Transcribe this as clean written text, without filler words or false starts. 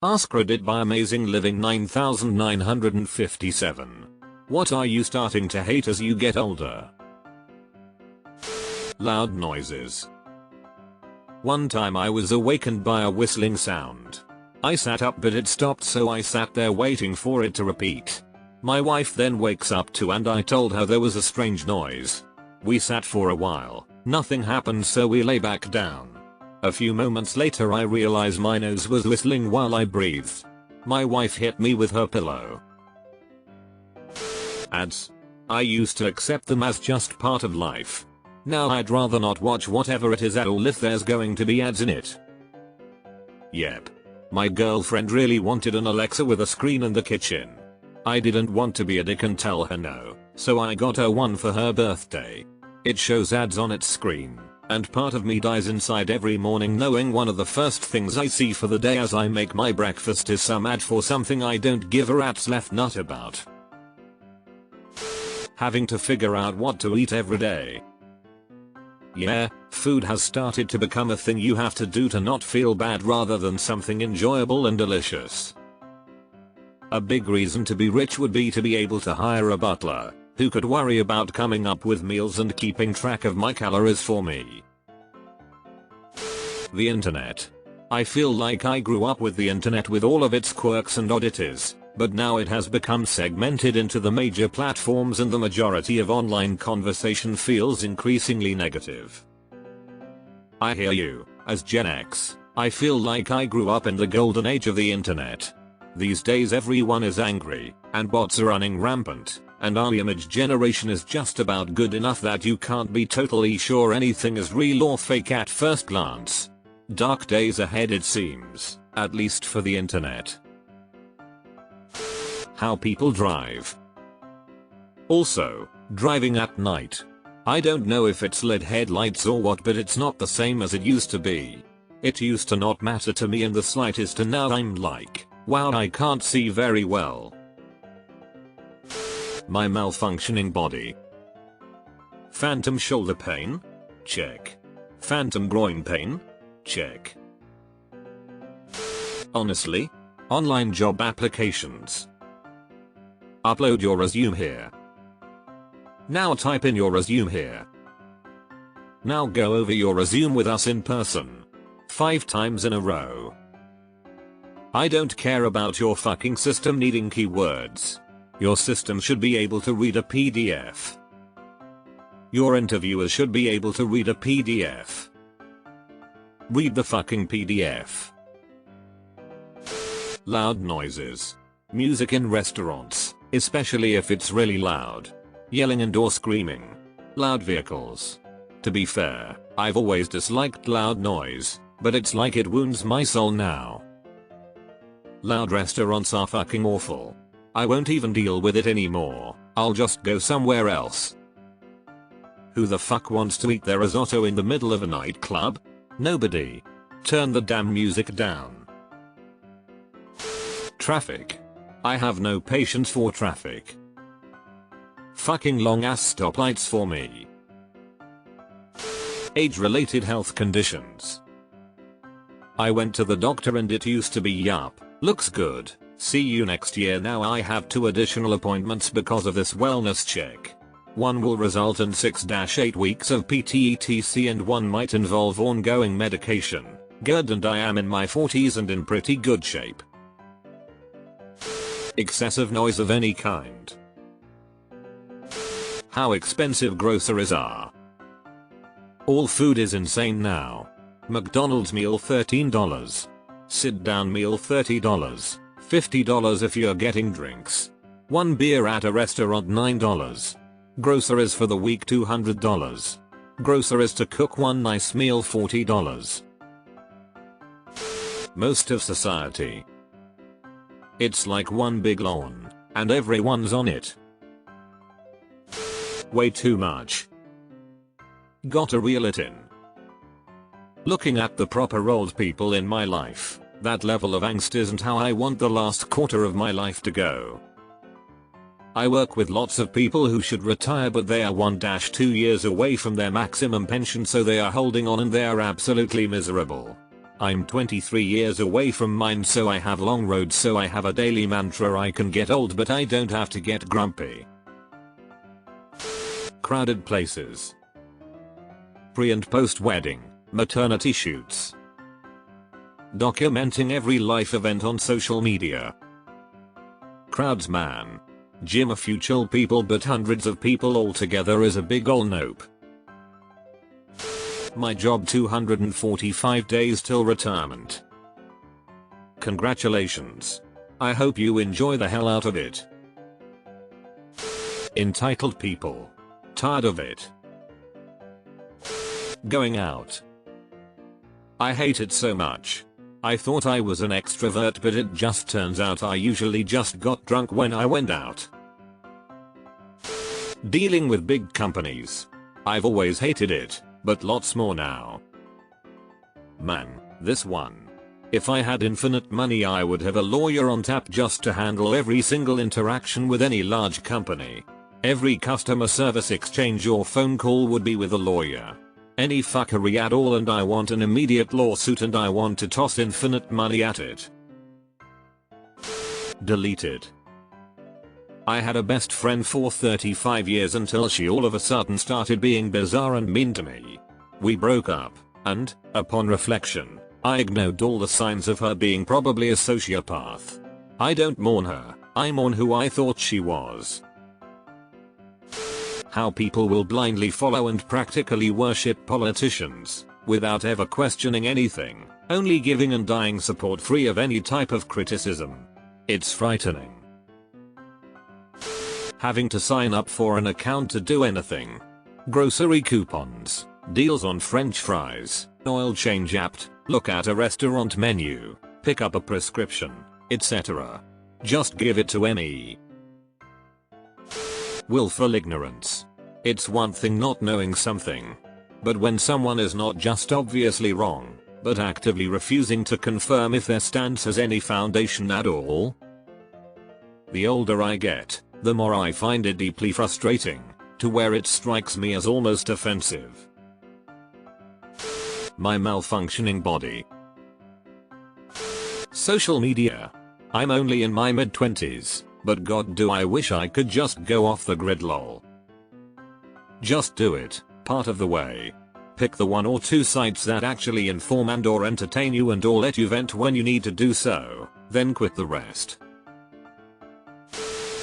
AskReddit by Amazing Living 9957. What are you starting to hate as you get older? Loud noises. One time I was awakened by a whistling sound. I sat up but it stopped, so I sat there waiting for it to repeat. My wife then wakes up too and I told her there was a strange noise. We sat for a while, nothing happened, so we lay back down. A few moments later I realized my nose was whistling while I breathed. My wife hit me with her pillow. Ads. I used to accept them as just part of life. Now I'd rather not watch whatever it is at all if there's going to be ads in it. Yep. My girlfriend really wanted an Alexa with a screen in the kitchen. I didn't want to be a dick and tell her no, so I got her one for her birthday. It shows ads on its screen, and part of me dies inside every morning knowing one of the first things I see for the day as I make my breakfast is some ad for something I don't give a rat's left nut about. Having to figure out what to eat every day. Yeah, food has started to become a thing you have to do to not feel bad rather than something enjoyable and delicious. A big reason to be rich would be to be able to hire a butler who could worry about coming up with meals and keeping track of my calories for me. The internet. I feel like I grew up with the internet with all of its quirks and oddities, but now it has become segmented into the major platforms and the majority of online conversation feels increasingly negative. I hear you. As Gen X, I feel like I grew up in the golden age of the internet. These days everyone is angry, and bots are running rampant, and our image generation is just about good enough that you can't be totally sure anything is real or fake at first glance. Dark days ahead it seems, at least for the internet. How people drive. Also, driving at night. I don't know if it's LED headlights or what, but it's not the same as it used to be. It used to not matter to me in the slightest, and now I'm like, wow, I can't see very well. My malfunctioning body. Phantom shoulder pain? Check. Phantom groin pain? Check. Honestly? Online job applications. Upload your resume here. Now type in your resume here. Now go over your resume with us in person. 5 times in a row. I don't care about your fucking system needing keywords. Your system should be able to read a PDF. Your interviewers should be able to read a PDF. Read the fucking PDF. Loud noises. Music in restaurants, especially if it's really loud. Yelling and or screaming. Loud vehicles. To be fair, I've always disliked loud noise, but it's like it wounds my soul now. Loud restaurants are fucking awful. I won't even deal with it anymore, I'll just go somewhere else. Who the fuck wants to eat their risotto in the middle of a nightclub? Nobody. Turn the damn music down. Traffic. I have no patience for traffic. Fucking long ass stoplights for me. Age-related health conditions. I went to the doctor and it used to be yup, looks good, see you next year. Now I have 2 additional appointments because of this wellness check. One will result in 6-8 weeks of PTETC and one might involve ongoing medication. Good, and I am in my 40s and in pretty good shape. Excessive noise of any kind. How expensive groceries are. All food is insane now. McDonald's meal $13. Sit down meal $30. $50 if you're getting drinks. 1 beer at a restaurant $9. Groceries for the week $200. Groceries to cook one nice meal $40. Most of society. It's like one big lawn, and everyone's on it. Way too much. Gotta reel it in. Looking at the proper old people in my life, that level of angst isn't how I want the last quarter of my life to go. I work with lots of people who should retire, but they are 1-2 years away from their maximum pension, so they are holding on and they are absolutely miserable. I'm 23 years away from mine, so I have long roads, so I have a daily mantra: I can get old but I don't have to get grumpy. Crowded places. Pre and post wedding, maternity shoots. Documenting every life event on social media. Crowds man. Gym a few chill people but hundreds of people all together is a big ol' nope. My job 245 days till retirement. Congratulations. I hope you enjoy the hell out of it. Entitled people. Tired of it. Going out. I hate it so much. I thought I was an extrovert, but it just turns out I usually just got drunk when I went out. Dealing with big companies. I've always hated it, but lots more now. Man, this one. If I had infinite money, I would have a lawyer on tap just to handle every single interaction with any large company. Every customer service exchange or phone call would be with a lawyer. Any fuckery at all and I want an immediate lawsuit and I want to toss infinite money at it. Deleted. I had a best friend for 35 years until she all of a sudden started being bizarre and mean to me. We broke up, and, upon reflection, I ignored all the signs of her being probably a sociopath. I don't mourn her, I mourn who I thought she was. How people will blindly follow and practically worship politicians, without ever questioning anything, only giving and dying support free of any type of criticism. It's frightening. Having to sign up for an account to do anything. Grocery coupons, deals on french fries, oil change app, look at a restaurant menu, pick up a prescription, etc. Just give it to me. Willful ignorance. It's one thing not knowing something. But when someone is not just obviously wrong, but actively refusing to confirm if their stance has any foundation at all. The older I get, the more I find it deeply frustrating, to where it strikes me as almost offensive. My malfunctioning body. Social media. I'm only in my mid-20s. But god do I wish I could just go off the grid lol. Just do it, part of the way. Pick the 1 or 2 sites that actually inform and or entertain you and or let you vent when you need to do so, then quit the rest.